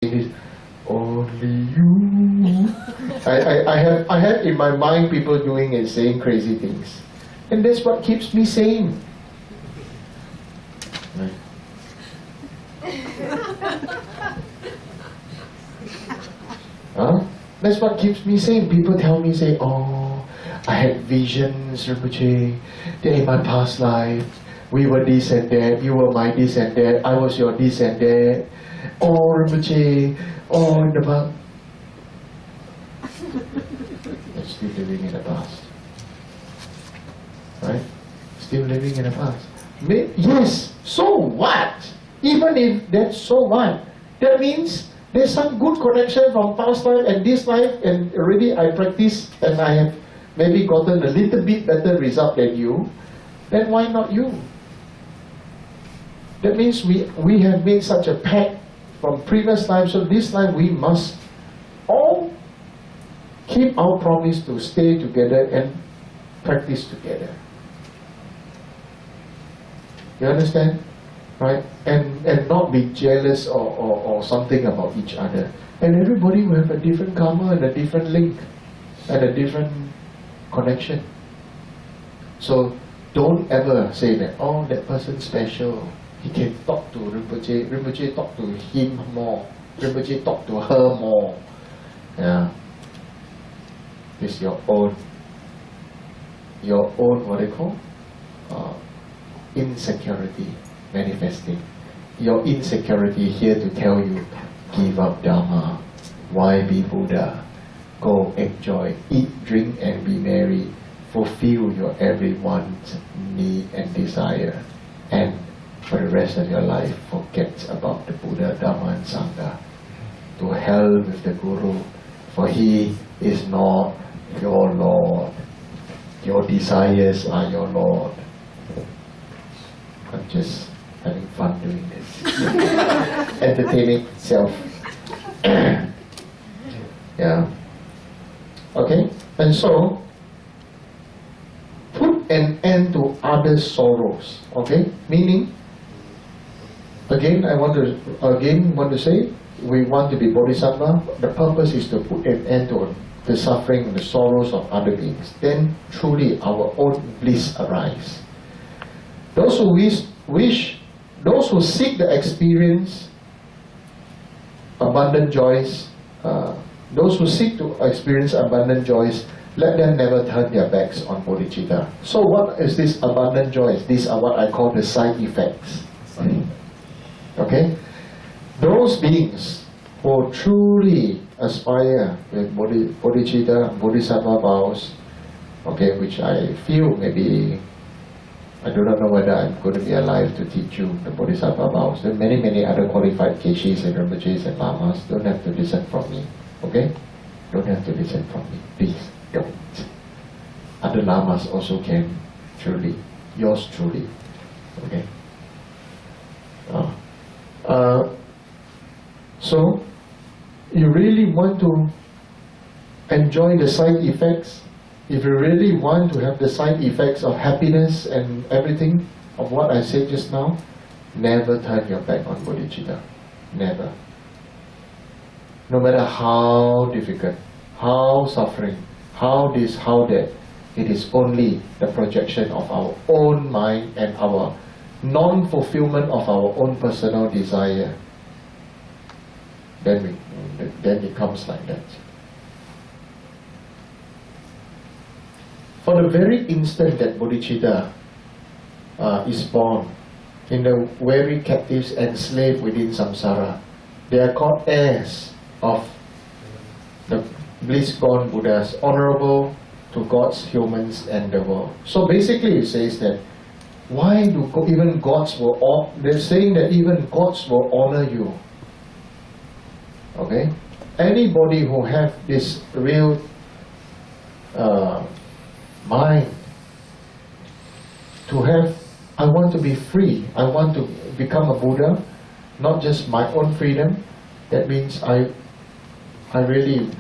this, only you. I have in my mind people doing and saying crazy things, and that's what keeps me sane. Right. Huh? That's what keeps me sane. People tell me, say, oh, I had visions, Rinpoche, that in my past life, we were this and that, you were my this and that, I was your this and that. Oh, Rinpoche, oh, in the past. I'm still living in the past. Right? Still living in the past. Yes, so what? Even if that's so what? That means there's some good connection from past life and this life, and already I practice and I have maybe gotten a little bit better result than you. Then why not you? That means we have made such a pact from previous life, so this life we must all keep our promise to stay together and practice together. You understand? Right? And not be jealous or something about each other. And everybody will have a different karma and a different link and a different connection. So don't ever say that, oh, that person's special. He can talk to Rinpoche. Rinpoche talk to him more. Rinpoche talk to her more. Yeah. It's your own, what they call? Insecurity manifesting. Your insecurity here to tell you, give up Dharma. Why be Buddha? Go enjoy, eat, drink and be merry. Fulfill your every want, need and desire. And for the rest of your life, forget about the Buddha, Dharma and Sangha. To hell with the Guru, for he is not your Lord. Your desires are your Lord. I'm just having fun doing this. Entertaining self. Yeah. Okay? And so, put an end to others' sorrows. Okay? Meaning, again, I want to say, we want to be Bodhisattva. The purpose is to put an end to the suffering and the sorrows of other beings. Then truly our own bliss arise. Those who seek the experience, abundant joys, those who seek to experience abundant joys, let them never turn their backs on Bodhicitta. So what is this abundant joys? These are what I call the side effects. Okay? Those beings who truly aspire with Bodhicitta, Bodhisattva vows, okay, which I feel maybe, I do not know whether I'm going to be alive to teach you the Bodhisattva vows. There are many other qualified Keshis and Rinpoches and Lamas. Don't have to listen from me. Okay? Don't have to listen from me. Please, don't. Other Lamas also can, truly. Yours truly. Okay? So, you really want to enjoy the side effects? If you really want to have the side effects of happiness and everything of what I said just now, never turn your back on Bodhicitta. Never. No matter how difficult, how suffering, how this, how that, it is only the projection of our own mind and our non-fulfillment of our own personal desire. Then it comes like that. For the very instant that Bodhicitta is born, in the very captives enslaved within samsara, they are called heirs of the bliss-born Buddhas, honorable to gods, humans and the world. So basically it says that, why do even gods will, they're saying that even gods will honor you. Okay? Anybody who have this real mind to have, I want to be free, I want to become a Buddha, not just my own freedom. That means I really,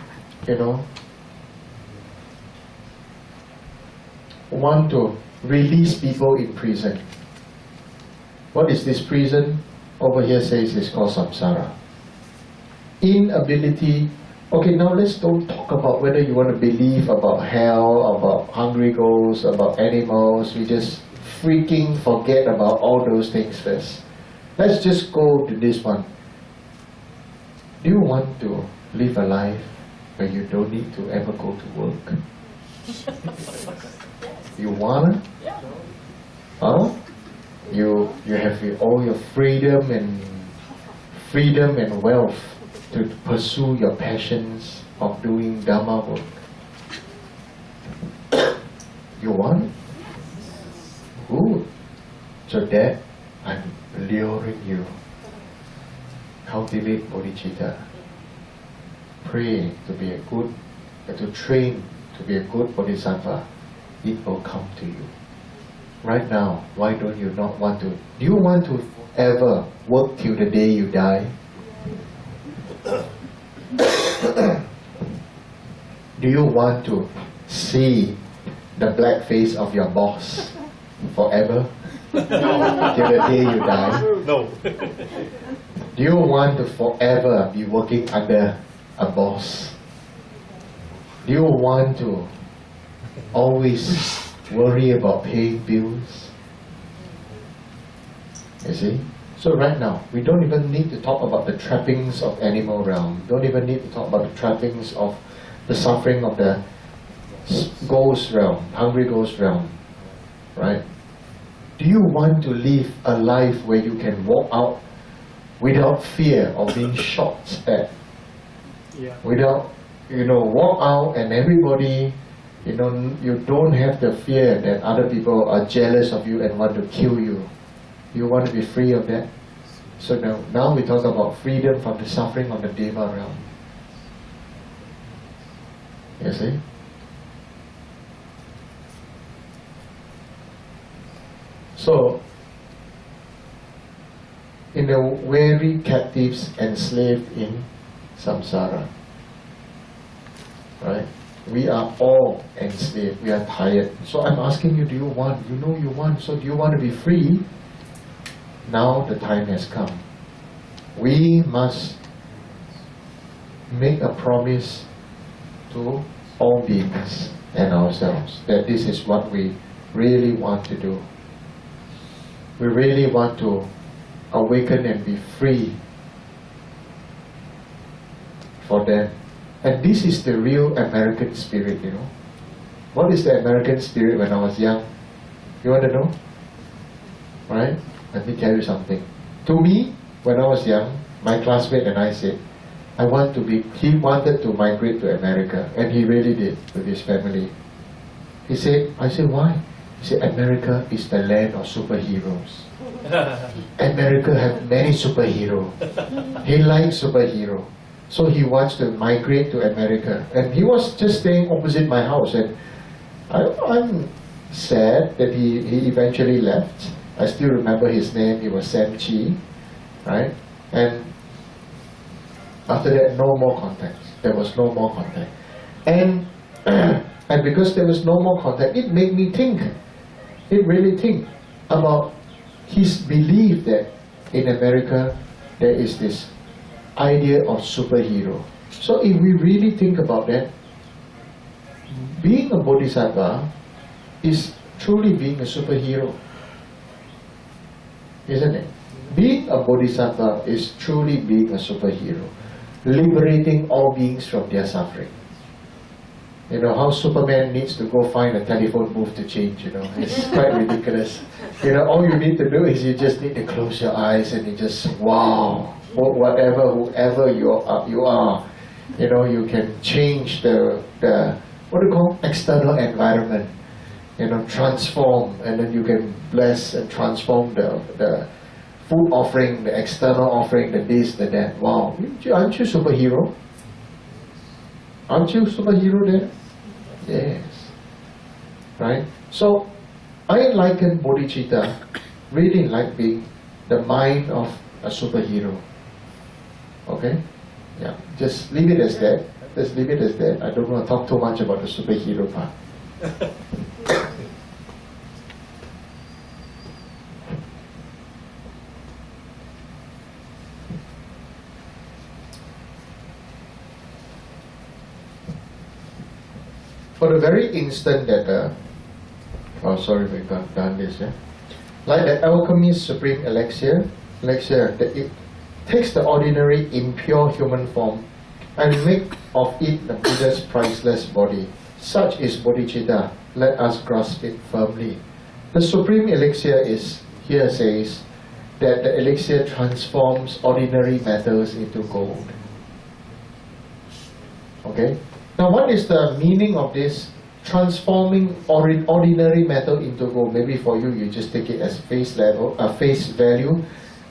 want to release people in prison. What is this prison? Over here says it's called samsara. inability. Okay, now let's don't talk about whether you want to believe about hell, about hungry ghosts, about animals. We just freaking forget about all those things first. Let's just go to this one. Do you want to live a life where you don't need to ever go to work? You wanna? Huh? You have all your freedom and wealth to pursue your passions of doing Dharma work. You want? Good. So that I'm luring you. Cultivate bodhicitta. Pray to be a good, to train to be a good bodhisattva. It will come to you. Right now, why don't you not want to? Do you want to ever work till the day you die? Do you want to see the black face of your boss forever? Till the day you die? No. Do you want to forever be working under a boss? Do you want to always worry about paying bills? You see? So right now, we don't even need to talk about the trappings of animal realm. Don't even need to talk about the trappings of the suffering of the ghost realm, hungry ghost realm. Right? Do you want to live a life where you can walk out without fear of being shot at? Yeah. Without, walk out and everybody, you don't have the fear that other people are jealous of you and want to kill you. You want to be free of that? So now we talk about freedom from the suffering of the Deva realm. You see? So, in the weary captives enslaved in samsara, right? We are all enslaved, we are tired. So I'm asking you, do you want? You know you want, so do you want to be free? Now the time has come. We must make a promise to all beings and ourselves that this is what we really want to do. We really want to awaken and be free for them. And this is the real American spirit, What is the American spirit when I was young? You want to know? Right? Let me tell you something. To me, when I was young, my classmate and I said, he wanted to migrate to America, and he really did with his family. I said, why? He said, America is the land of superheroes. America has many superheroes. He likes superheroes. So he wants to migrate to America. And he was just staying opposite my house. And I'm sad that he eventually left. I still remember his name. He was Sam Chi. Right? And after that, no more contact. There was no more contact. And because there was no more contact, it made me think. It really think about his belief that in America there is this idea of superhero. So if we really think about that, being a bodhisattva is truly being a superhero, isn't it? Being a bodhisattva is truly being a superhero, liberating all beings from their suffering. How Superman needs to go find a telephone booth to change, it's quite ridiculous. All you need to do is you just need to close your eyes and you just, wow, whoever you are, you can change the what do you call, external environment, transform, and then you can bless and transform the food offering, the external offering, the this, the that. Wow, aren't you superhero? Aren't you superhero there? Yes. Right? So, I liken bodhicitta really like being the mind of a superhero. Okay? Yeah. Just leave it as that. Just leave it as that. I don't want to talk too much about the superhero part. For the very instant that, oh sorry, we got done this, yeah? Like the alchemist supreme elixir, that it takes the ordinary impure human form and make of it the Buddha's priceless body. Such is bodhicitta. Let us grasp it firmly. The supreme elixir is, here says, that the elixir transforms ordinary metals into gold. Okay? Now what is the meaning of this? Transforming ordinary metal into gold. Maybe for you, you just take it as face value.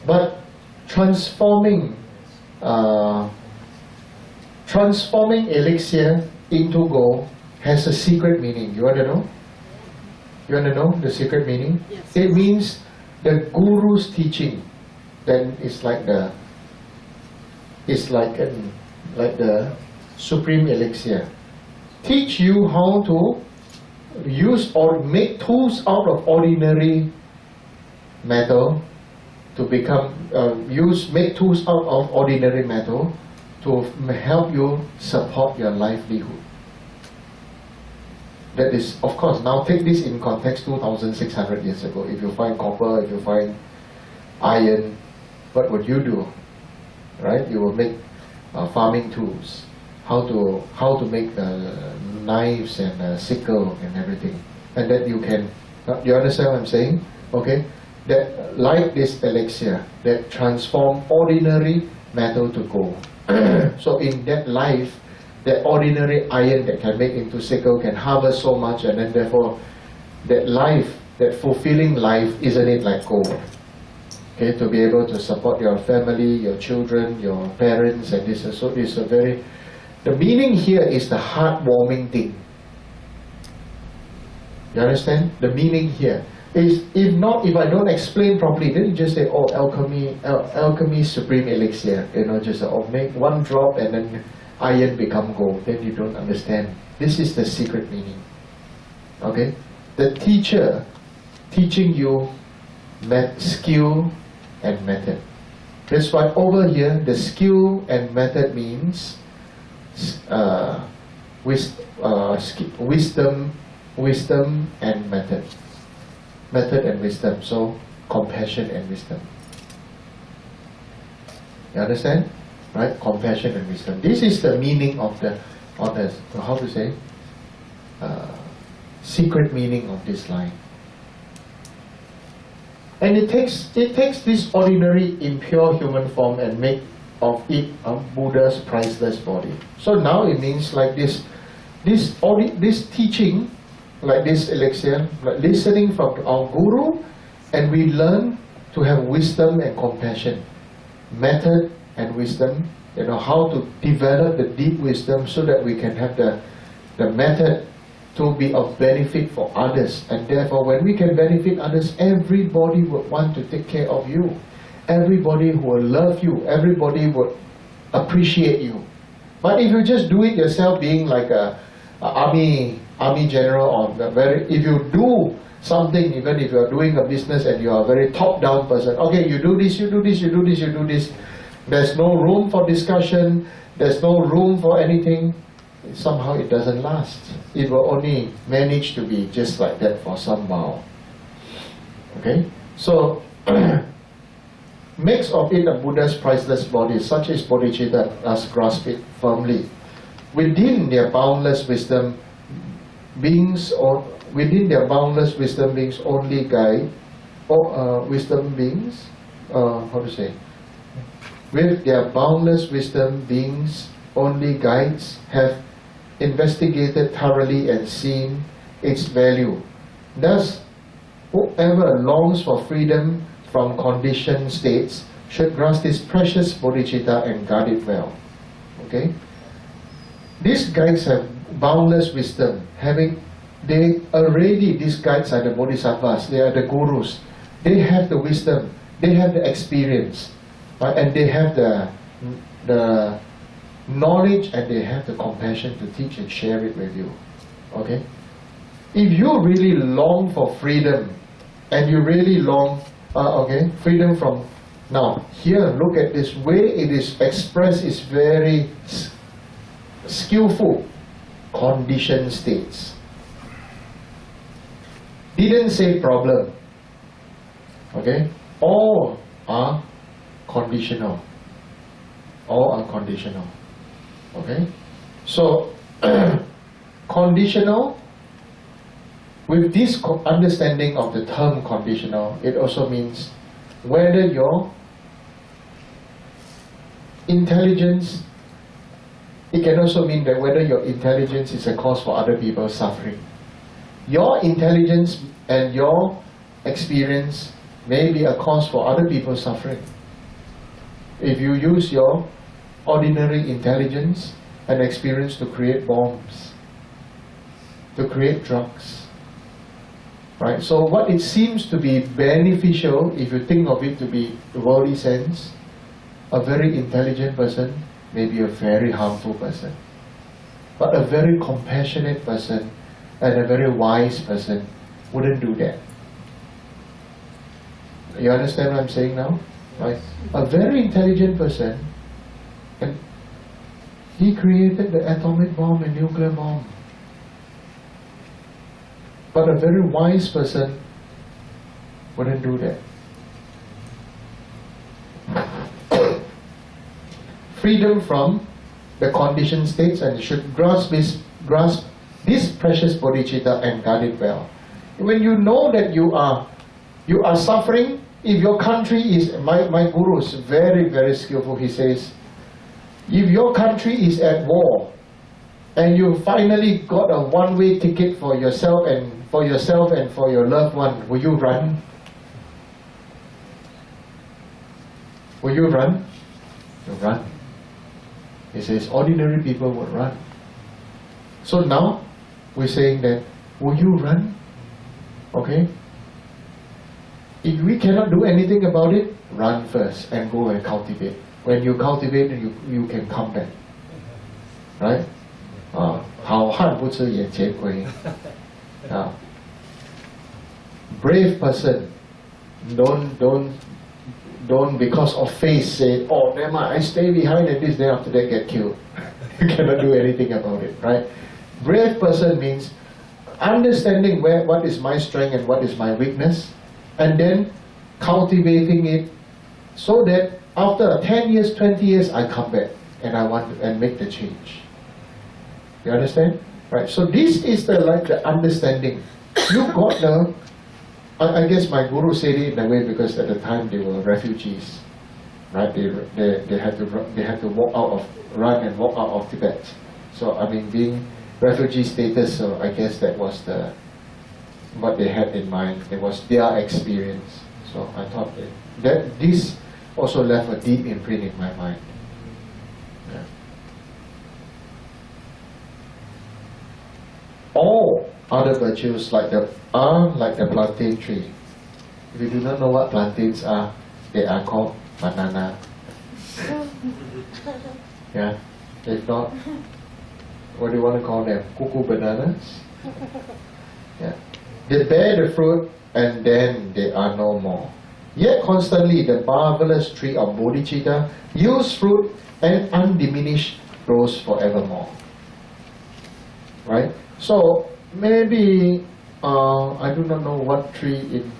But transforming elixir into gold has a secret meaning. You want to know? You want to know the secret meaning? Yes. It means the Guru's teaching. Then it's like the supreme elixir. Teach you how to use or make tools out of ordinary metal to become make tools out of ordinary metal to help you support your livelihood. That is, of course, now take this in context 2,600 years ago. If you find copper, if you find iron, what would you do? Right? You will make farming tools. How to make knives and sickle and everything. And then you can, you understand what I'm saying? Okay? That like this elixir that transform ordinary metal to gold. So in that life, that ordinary iron that can make into sickle can harvest so much, and then therefore that life, that fulfilling life, isn't it like gold? Okay, to be able to support your family, your children, your parents, and this. So it's a very, the meaning here is the heartwarming thing. You understand? The meaning here is, if I don't explain properly, then you just say, oh, alchemy supreme elixir, just make one drop and then iron become gold. Then you don't understand. This is the secret meaning. Okay? The teacher teaching you skill and method. That's why over here, the skill and method means wisdom and method. Method and wisdom. So compassion and wisdom. You understand? Right? Compassion and wisdom. This is the meaning of the how to say, secret meaning of this line. And it takes this ordinary impure human form and make of it a Buddha's priceless body. So now it means like this teaching, like this elixir, like listening from our Guru, and we learn to have wisdom and compassion, method and wisdom, how to develop the deep wisdom so that we can have the method to be of benefit for others. And therefore, when we can benefit others, everybody would want to take care of you. Everybody will love you. Everybody would appreciate you. But if you just do it yourself, being like a army general, or if you do something, even if you are doing a business and you are a very top-down person, okay, you do this, you do this, you do this, you do this. There's no room for discussion. There's no room for anything. Somehow it doesn't last. It will only manage to be just like that for some while. Okay? So, makes of it a Buddha's priceless body, such as Bodhichitta, thus grasp it firmly. Within their boundless wisdom, beings only guide, wisdom beings, how to say? With their boundless wisdom, beings only guides have investigated thoroughly and seen its value. Thus, whoever longs for freedom from conditioned states should grasp this precious bodhicitta and guard it well. Okay? These guides have boundless wisdom. These guides are the bodhisattvas, they are the gurus. They have the wisdom, they have the experience, right? And they have the knowledge, and they have the compassion to teach and share it with you. Okay? If you really long for freedom, and you really long, freedom from, now here, look at this way it is expressed is very skillful. conditioned states. Didn't say problem. Okay? All are conditional. All are conditional. Okay? So, conditional, with this understanding of the term conditional, it also means whether your intelligence, it can also mean that whether your intelligence is a cause for other people's suffering. Your intelligence and your experience may be a cause for other people's suffering. If you use your ordinary intelligence and experience to create bombs, to create drugs, right? So what it seems to be beneficial, if you think of it to be the worldly sense, a very intelligent person may be a very harmful person. But a very compassionate person and a very wise person wouldn't do that. You understand what I'm saying now? Right? A very intelligent person, and he created the atomic bomb and nuclear bomb. But a very wise person wouldn't do that. Freedom from the conditioned states, and you should grasp this precious bodhicitta and guard it well. When you know that you are suffering, if your country is, my guru is very, very skillful, he says, if your country is at war, and you finally got a one-way ticket for yourself and for your loved one, will you run? Will you run? You run. He says ordinary people would run. So now we're saying that, will you run? Okay? If we cannot do anything about it, run first and go and cultivate. When you cultivate, you can come back. Right? 好汉不吃眼前亏. Brave person, don't because of face say, oh never mind, I stay behind and this, then after that get killed. You cannot do anything about it, right? Brave person means understanding what is my strength and what is my weakness, and then cultivating it so that after 10 years, 20 years, I come back and I want and make the change. You understand? Right? So this is the understanding. You got the. I guess my guru said it in a way because at the time they were refugees, right? They had to run and walk out of Tibet. So I mean, being refugee status, so I guess that was what they had in mind. It was their experience. So I thought that this also left a deep imprint in my mind. Yeah. All other virtues are like the plantain tree. If you do not know what plantains are, they are called banana. Yeah. If not, what do you want to call them? Cuckoo bananas? Yeah. They bear the fruit and then they are no more. Yet constantly the marvelous tree of Bodhichitta yields fruit and undiminished grows forevermore. Right? So maybe I do not know what tree in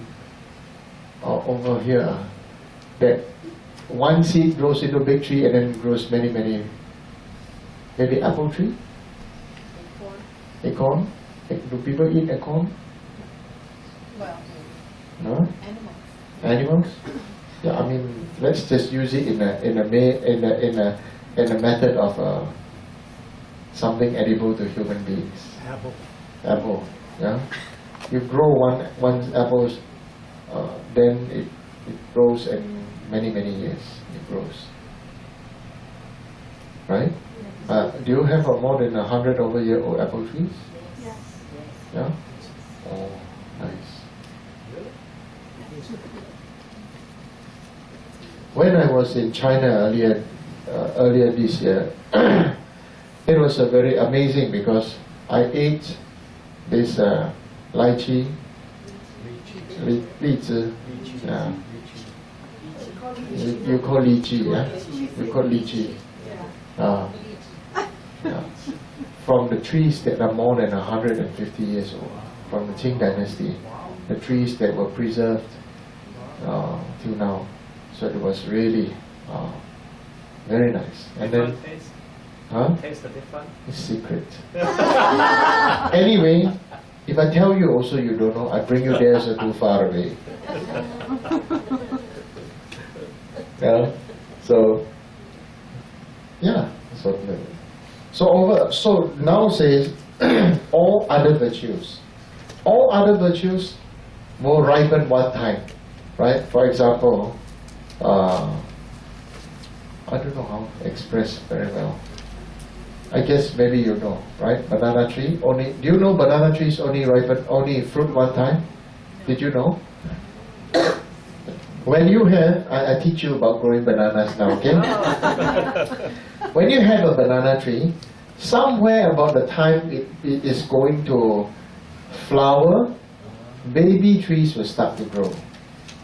over here that one seed grows into a big tree and then grows many. Maybe apple tree? Acorn? Do people eat acorn? Well, No? Animals? Yeah, I mean, let's just use it in a method of something edible to human beings. Apple. Yeah. You grow one apple, then it grows in many years. It grows. Right? Do you have more than 100-over-year-old apple trees? yes. Yeah. Oh, nice. When I was in China earlier this year, it was very amazing because I ate this lychee, lychee. Yeah. You call lychee, yeah? You call lychee. Yeah. from the trees that are more than 150 years old, from the Qing dynasty, the trees that were preserved till now. So it was really very nice. And then, taste? huh? Taste the different? It's secret. Anyway, if I tell you also you don't know, I bring you there so too far away. Yeah. So, yeah. So now says all other virtues. All other virtues will ripen one time, right? For example, I don't know how to express very well. I guess maybe you know, right? Banana tree only. Do you know banana trees only ripen, only fruit one time? Did you know? When you have, I teach you about growing bananas now, okay? When you have a banana tree, somewhere about the time it is going to flower, baby trees will start to grow.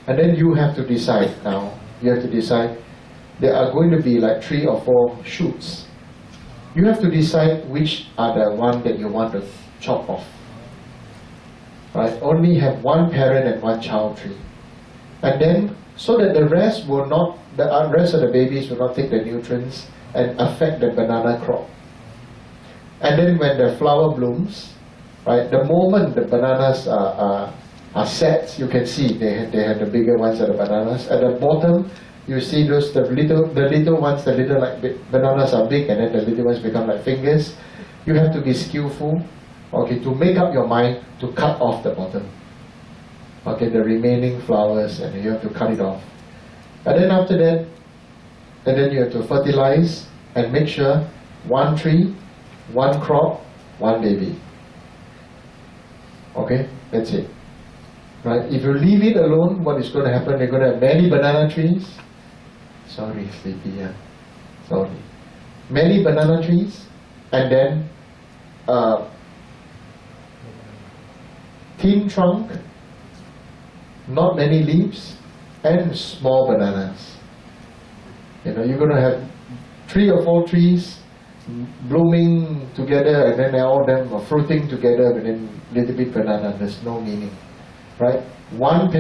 And then you have to decide now. You have to decide, there are going to be like 3 or 4 shoots. You have to decide which are the one that you want to chop off. Right? Only have one parent and one child tree. And then, so that the rest will not, the rest of the babies will not take the nutrients and affect the banana crop. And then when the flower blooms, right, the moment the bananas are set, you can see they have the bigger ones are the bananas. At the bottom, you see those the little ones, the little like bananas are big, and then the little ones become like fingers. You have to be skillful, okay, to make up your mind to cut off the bottom. Okay, the remaining flowers, and you have to cut it off. And then after that, and then you have to fertilize and make sure one tree, one crop, one baby. Okay, that's it. Right? If you leave it alone, what is going to happen? You're going to have many banana trees. Sorry, sleepy, yeah. Sorry. Many banana trees, and then thin trunk, not many leaves, and small bananas. You know, you're going to have 3 or 4 trees blooming together, and then all of them are fruiting together, and then little bit banana. There's no meaning, right? One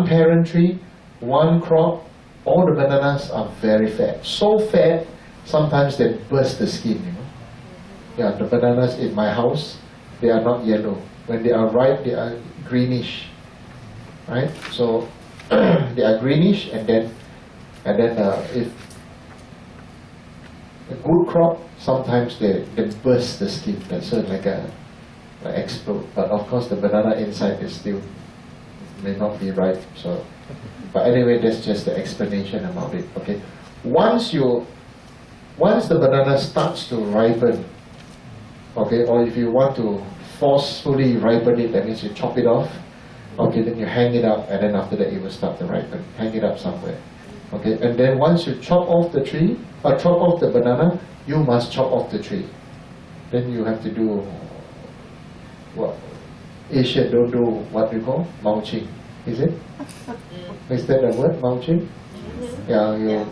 parent tree, one crop. All the bananas are very fat. So fat, sometimes they burst the skin. You know. Yeah, the bananas in my house, they are not yellow. When they are ripe, they are greenish. Right? So they are greenish, and then if a good crop, sometimes they burst the skin. That's sort of like explode. But of course, the banana inside is still may not be ripe. So, but anyway, that's just the explanation about it. Okay. Once the banana starts to ripen, okay, or if you want to forcefully ripen it, that means you chop it off. Okay, then you hang it up, and then after that it will start to ripen. Hang it up somewhere. Okay, and then once you chop off the tree, or chop off the banana, you must chop off the tree. Then you have to do what Asia don't do what we call mulching. Is it? Is that the word, mulching? Yeah, you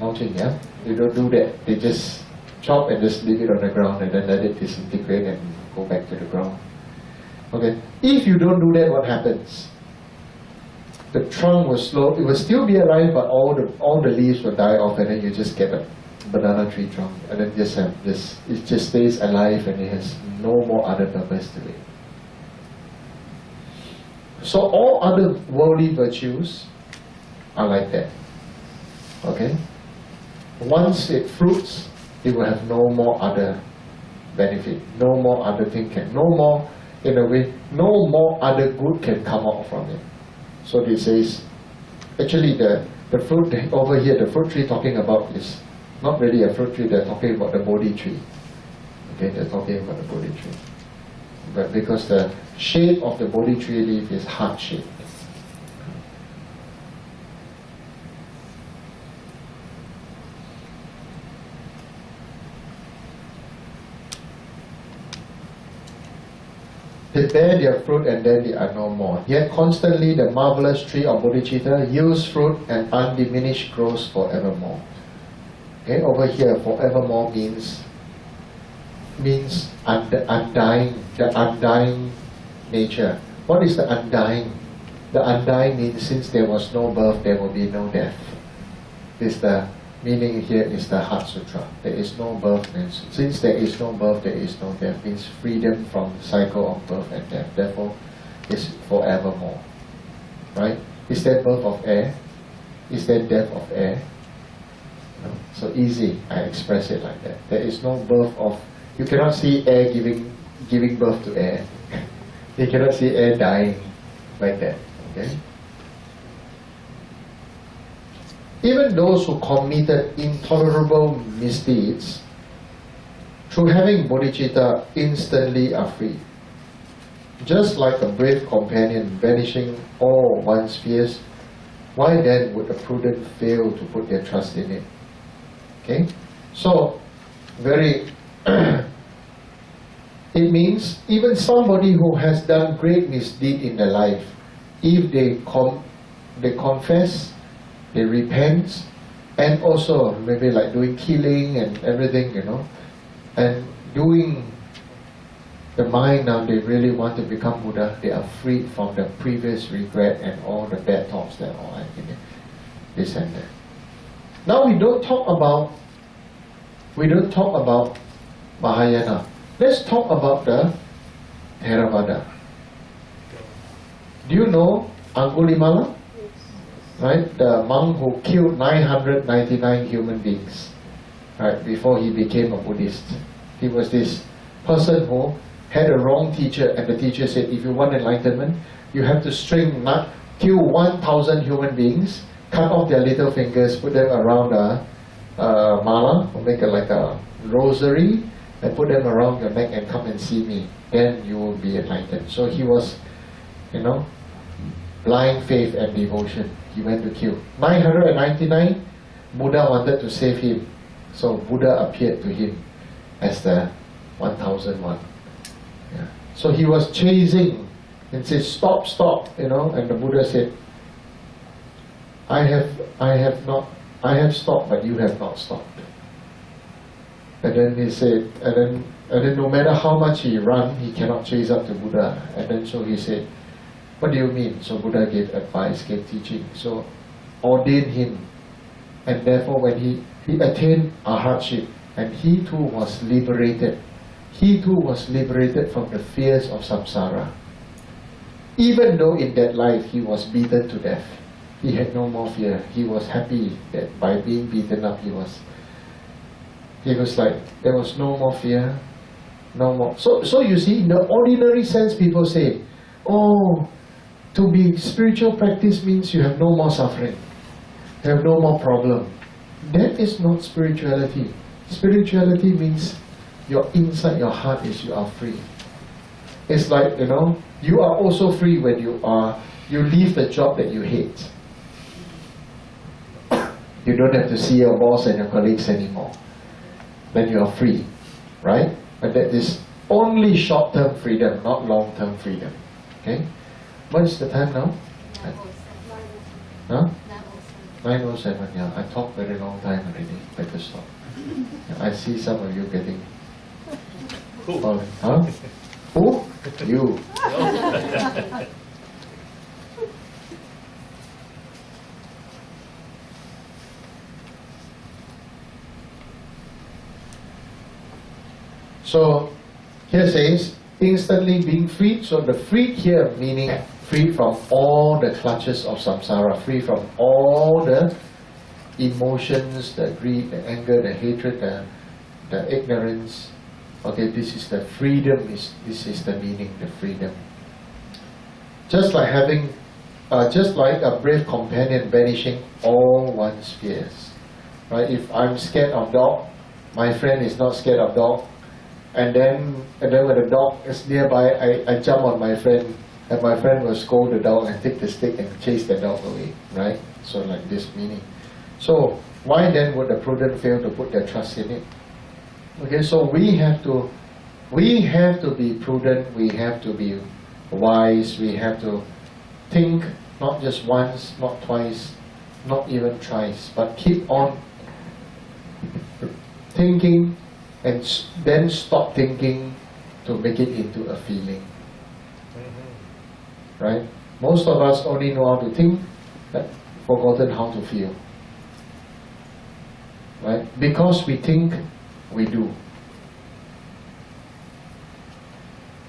mulching. Yeah, you don't do that. They just chop and just leave it on the ground, and then let it disintegrate and go back to the ground. Okay, if you don't do that, what happens? The trunk will it will still be alive, but all the leaves will die off, and then you just get a banana tree trunk, and then just have this. It just stays alive, and it has no more other purpose to it. So all other worldly virtues are like that. Okay. Once it fruits, it will have no more other benefit, no more other thing no more. In a way, no more other good can come out from it. So this says, actually the fruit over here, the fruit tree talking about is not really a fruit tree, they're talking about the Bodhi tree. Okay, they're talking about the Bodhi tree. But because the shape of the Bodhi tree leaf is heart-shaped. They bear their fruit and then they are no more. Yet constantly the marvelous tree of Bodhichitta yields fruit and undiminished grows forevermore. Okay, over here forevermore means means undying, the undying nature. What is the undying? The undying means since there was no birth, there will be no death. This the meaning here is the Heart Sutra. There is no birth means since there is no birth, there is no death means freedom from the cycle of birth and death. Therefore, it's forevermore. Right? Is there birth of air? Is there death of air? No. So easy, I express it like that. There is no birth of, you cannot see air giving birth to air. You cannot see air dying like that. Okay? Even those who committed intolerable misdeeds, through having bodhicitta, instantly are free. Just like a brave companion banishing all one's fears, why then would the prudent fail to put their trust in it? Okay? So, very... it means even somebody who has done great misdeed in their life, if they confess, they repent, and also maybe like doing killing and everything, and doing the mind now, they really want to become Buddha, they are freed from the previous regret and all the bad thoughts that are in it, this and that. Now we don't talk about Mahayana. Let's talk about the Theravada. Do you know Angulimala? Right, the monk who killed 999 human beings, right, before he became a Buddhist. He was this person who had a wrong teacher, and the teacher said, if you want enlightenment, you have to kill 1,000 human beings, cut off their little fingers, put them around a mala, or make it like a rosary, and put them around your neck and come and see me. Then you will be enlightened. So he was, blind faith and devotion. He went to kill 999. Buddha wanted to save him, so Buddha appeared to him as the 1001. Yeah. So he was chasing and said, "Stop, stop!" And the Buddha said, "I have stopped, but you have not stopped." And then he said, and then no matter how much he ran, he cannot chase up to Buddha. And then so he said, "What do you mean?" So Buddha gave advice, gave teaching. So ordained him. And therefore when he attained a hardship, and he too was liberated. He too was liberated from the fears of samsara. Even though in that life he was beaten to death, he had no more fear. He was happy that by being beaten up, he was like, there was no more fear, no more. So you see, in the ordinary sense, people say, oh, to be spiritual practice means you have no more suffering, you have no more problem. That is not spirituality. Spirituality means your inside your heart is you are free. It's like, you are also free when you leave the job that you hate. You don't have to see your boss and your colleagues anymore. Then you are free, right? But that is only short-term freedom, not long-term freedom. Okay? What is the time now? 9:07, yeah. I talked very long time already. Better stop. I see some of you getting falling. Huh? Who? You. So here says instantly being freed. So the freed here meaning free from all the clutches of samsara, free from all the emotions, the greed, the anger, the hatred, the ignorance. Okay, this is the freedom. This is the meaning, the freedom. Just like a brave companion banishing all one's fears. Right? If I'm scared of dog, my friend is not scared of dog. And then when the dog is nearby, I jump on my friend, and my friend will scold the dog and take the stick and chase the dog away, right? So like this meaning. So why then would the prudent fail to put their trust in it? Okay, so we have to be prudent, we have to be wise, we have to think not just once, not twice, not even thrice, but keep on thinking, and then stop thinking to make it into a feeling. Right? Most of us only know how to think, but forgotten how to feel. Right? Because we think, we do.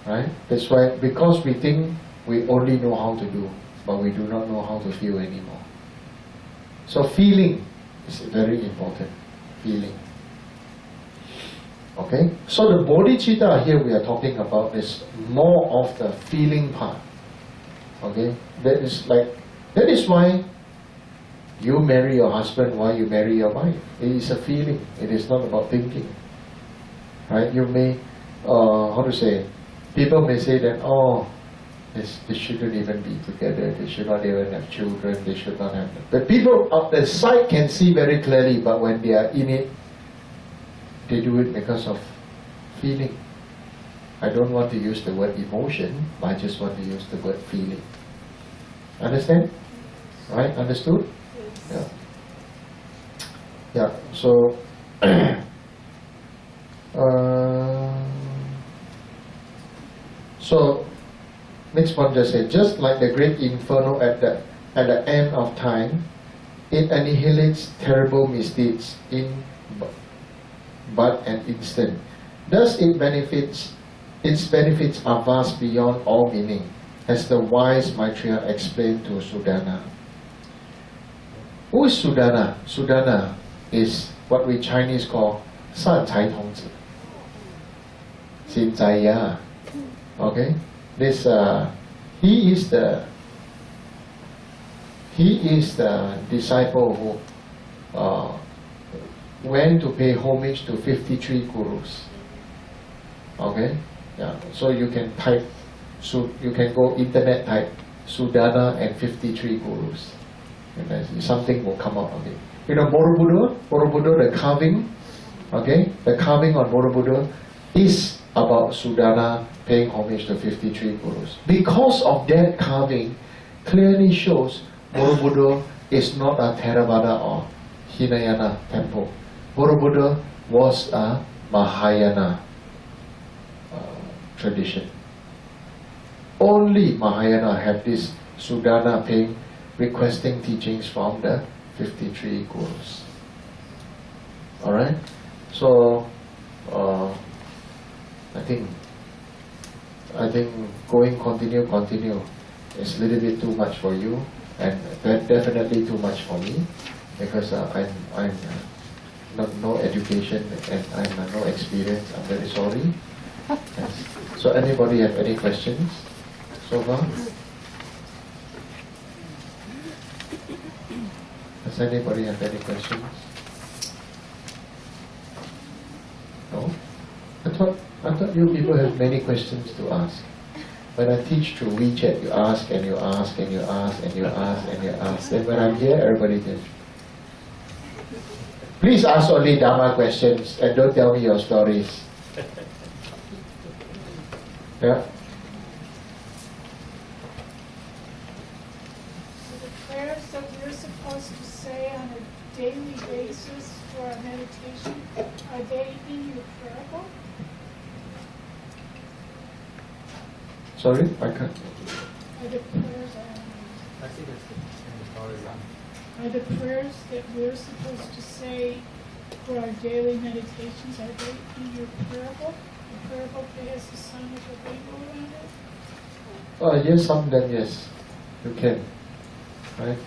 Right? That's why, because we think, we only know how to do, but we do not know how to feel anymore. So feeling is very important. Feeling. Okay? So the bodhicitta here we are talking about is more of the feeling part. Okay? That is why you marry your husband, why you marry your wife. It is a feeling. It is not about thinking. Right? You may, how to say, people may say that, oh, they shouldn't even be together, they should not even have children, they should not have... But people outside sight can see very clearly, but when they are in it, they do it because of feeling. I don't want to use the word emotion, but I just want to use the word feeling. Understand? Right? Understood? Yeah. Yeah, so... so, next one just said, just like the great inferno at the end of time, it annihilates terrible misdeeds in but an instant. Thus its benefits are vast beyond all meaning, as the wise Maitreya explained to Sudana. Who is Sudana? Sudana is what we Chinese call San Cai Tongzi. Xin Zai Ya. Okay? This he is the disciple who went to pay homage to 53 gurus. Okay? Yeah. So you can type, so you can go internet type Sudana and 53 gurus. And something will come out of it. You know Borobudur, the carving, okay? The carving on Borobudur is about Sudana paying homage to 53 gurus. Because of that carving, clearly shows Borobudur is not a Theravada or Hinayana temple. Borobudur was a Mahayana tradition. Only Mahayana have this Sudana paying, requesting teachings from the 53 gurus. Alright? So, I think going continue is a little bit too much for you, and definitely too much for me, because I'm no education and I'm no experience. I'm very sorry. Yes. So anybody have any questions so far? Does anybody have any questions? No? I thought you people have many questions to ask. When I teach through WeChat, you ask and you ask and you ask and you ask and you ask. Then when I'm here, everybody does. Please ask only Dharma questions and don't tell me your stories. Yeah? The prayers that we're supposed to say on a daily basis for our meditation, are they in your prayer book? Sorry, I can't. Are the prayers I think it's in the Horizon. are the prayers that we're supposed to say for our daily meditations, are they in your prayer book? The prayer book that has the sign of a rainbow around it? Yes, some of them, yes. You can. Right?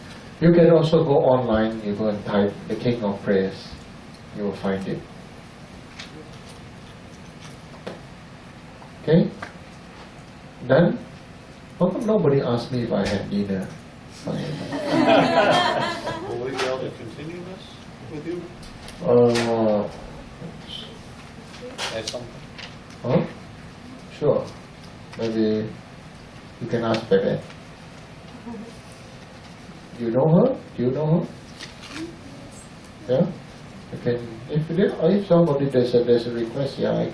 You can also go online, you go and type the King of Prayers. You will find it. Okay? Done? How come nobody asked me if I had dinner? Will we be able to continue this with you at some point? Huh? Sure. Maybe you can ask Bebe. You know her? Do you know her? Yeah? You can, if somebody there's a request, yeah, I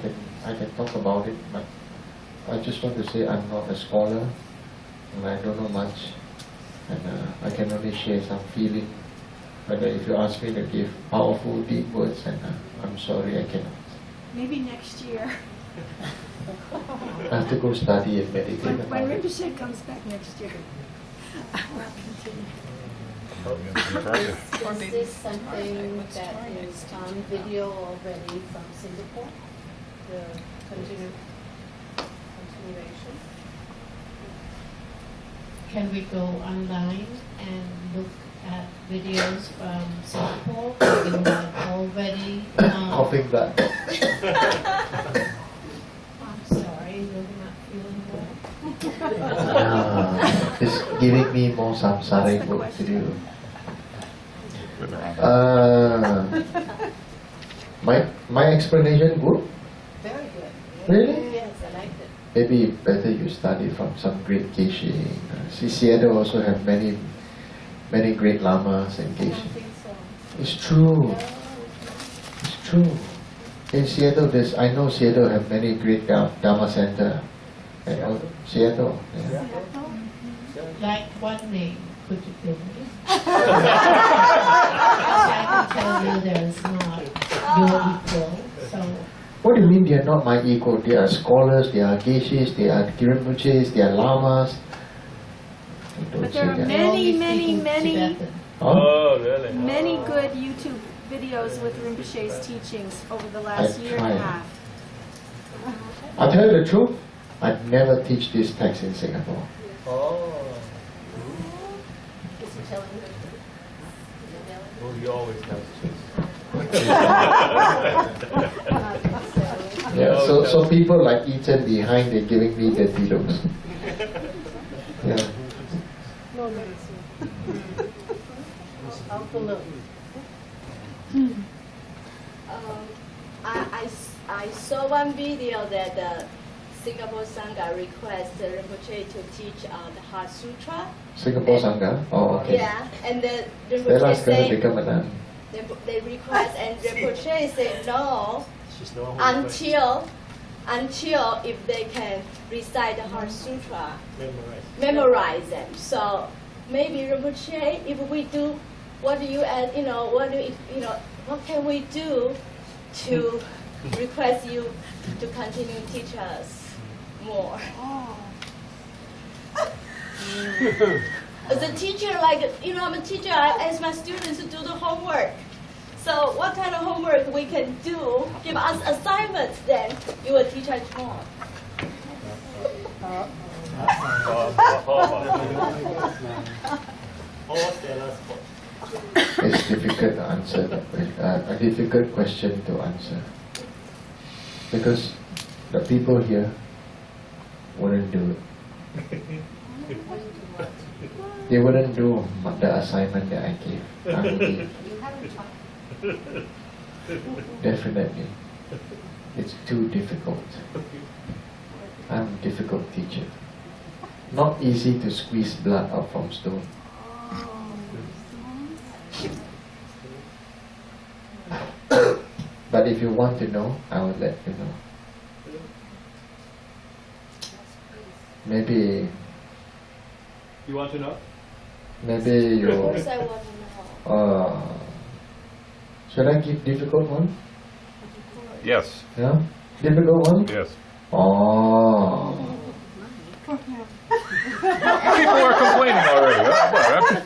can talk about it, but I just want to say I'm not a scholar and I don't know much, and I can only share some feeling. But if you ask me to give powerful, deep words, and I'm sorry, I cannot. Maybe next year, I have to go study and meditate when about it. Rinpoche comes back next year. I will continue. Is this something that is on video already from Singapore? The continuation? Can we go online and look at videos from Singapore? You have already. Coughing blood. I'm sorry, you're not feeling well. It's giving me more samsara What's the book to question? do. My explanation good? Very good. Really? Yes, I liked it. Maybe better you study from some great geshe. See, Seattle also have many great lamas and I don't geshe. think so. It's true. It's true. In Seattle, I know Seattle have many great Dharma center. And Seattle. Yeah. Like what name could you give me? I can tell you there's not your equal, so. What do you mean they are not my equal? They are scholars, they are geshes, they are Rinpoches, they are lamas. Don't But say there are that. They're only many, speaking many, Tibetan. Huh? Oh, really? many good YouTube videos with Rinpoche's teachings over the last year and a tried. half. I'll tell you the truth, I'd never teach this text in Singapore. Oh. Is he telling the truth? Well, you always have to. Yeah, so people like Eaton behind, they're giving me dirty looks. Yeah. Uncle Luke. I saw one video that the Singapore Sangha requested Rinpoche to teach the Heart Sutra. Singapore Sangha? Oh, okay. Yeah, and the They're Rinpoche not going to said, become a nun. they request, and Rinpoche said no She's the one who until if they can recite the Heart Sutra, memorize. memorize them. So maybe Rinpoche, if we do, what can we do to request you to continue to teach us more? As a teacher, I'm a teacher, I ask my students to do the homework. So what kind of homework we can do? Give us assignments, then you will teach us more. What was the last part? It's difficult to answer, a difficult question to answer. Because the people here wouldn't do it. They wouldn't do the assignment that I gave. Definitely. It's too difficult. I'm a difficult teacher. Not easy to squeeze blood out from stone. But if you want to know, I will let you know. Maybe You want to know? you. Of course I want to know. Should I give difficult one? Yes, Yeah, difficult one. yes. Oh, People are complaining already.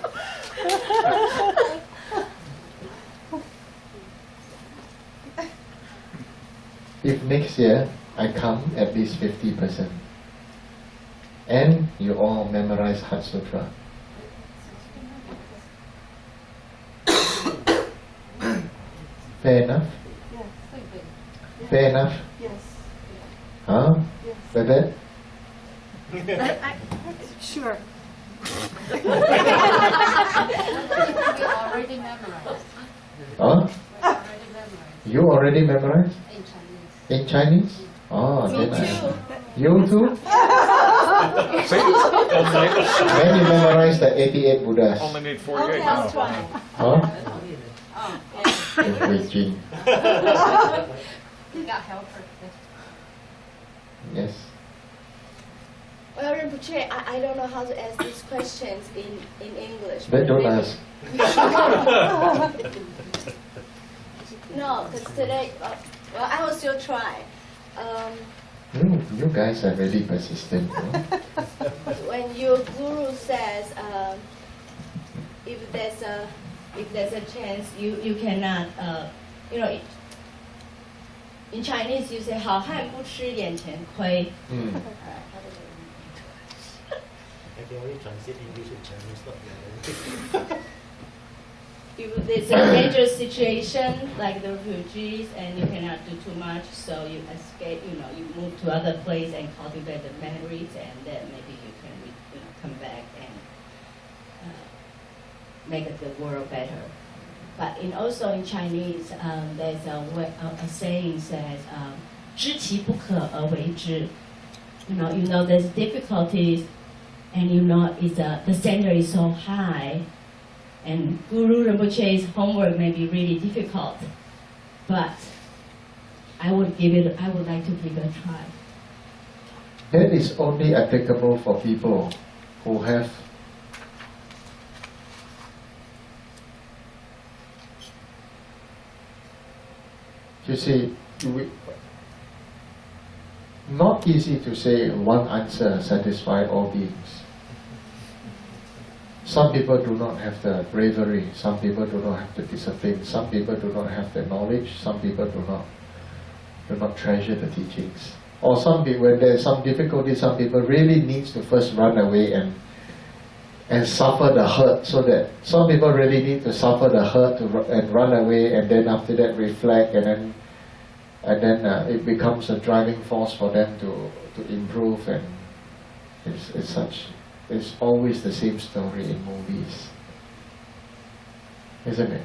if next year I come at least 50%, and you all memorize Heart Sutra. Fair enough? Fair enough? Yes. Huh? Like that? Sure. We already memorized. Huh? Already memorized You already memorized? in Chinese. In Chinese? Oh, Me then too. You too? Then you memorize the 88 Buddhas. Only need 48 Okay, now. I'll try. Huh? In Beijing. Got helper. Yes. Well, Rinpoche, I don't know how to ask these questions in English. Then don't maybe- ask. No, because today, Well, I will still try. You guys are really persistent. No? When your guru says, if there's a chance, you cannot, in Chinese you say 好汉不吃眼前亏. Mm. I can only translate English to Chinese, not the other. If there's a dangerous situation like the refugees and you cannot do too much, so you escape, you move to other place and cultivate the memories, and then maybe you can, come back and make the world better. But also in Chinese, there's a saying says, 知其不可而为之. You know there's difficulties, and the standard is so high. And Guru Rinpoche's homework may be really difficult, but I would like to give it a try. That is only applicable for people who have not easy to say one answer satisfies all beings. Some people do not have the bravery, some people do not have the discipline, some people do not have the knowledge, some people do not treasure the teachings. Or some people, when there's some difficulty, some people really needs to first run away and suffer the hurt, so that some people really need to suffer the hurt and run away, and then after that reflect, and then it becomes a driving force for them to improve, and it's always the same story in movies, isn't it?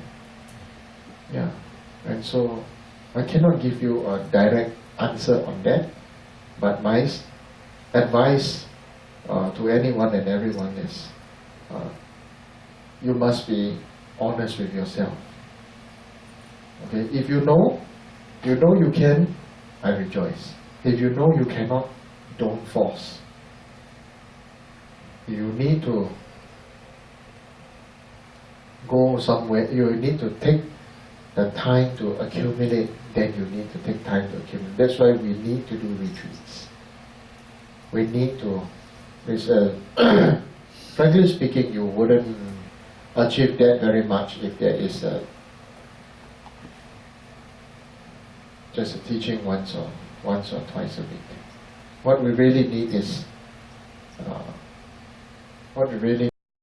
Yeah. And so I cannot give you a direct answer on that, but my advice to anyone and everyone is you must be honest with yourself. Okay? If you know you can, I rejoice. If you know you cannot, don't force. You need to go somewhere, you need to take the time to accumulate, then you need to take time to accumulate. That's why we need to do retreats. We need to, frankly speaking, you wouldn't achieve that very much if there is just a teaching once or twice a week. What we really need is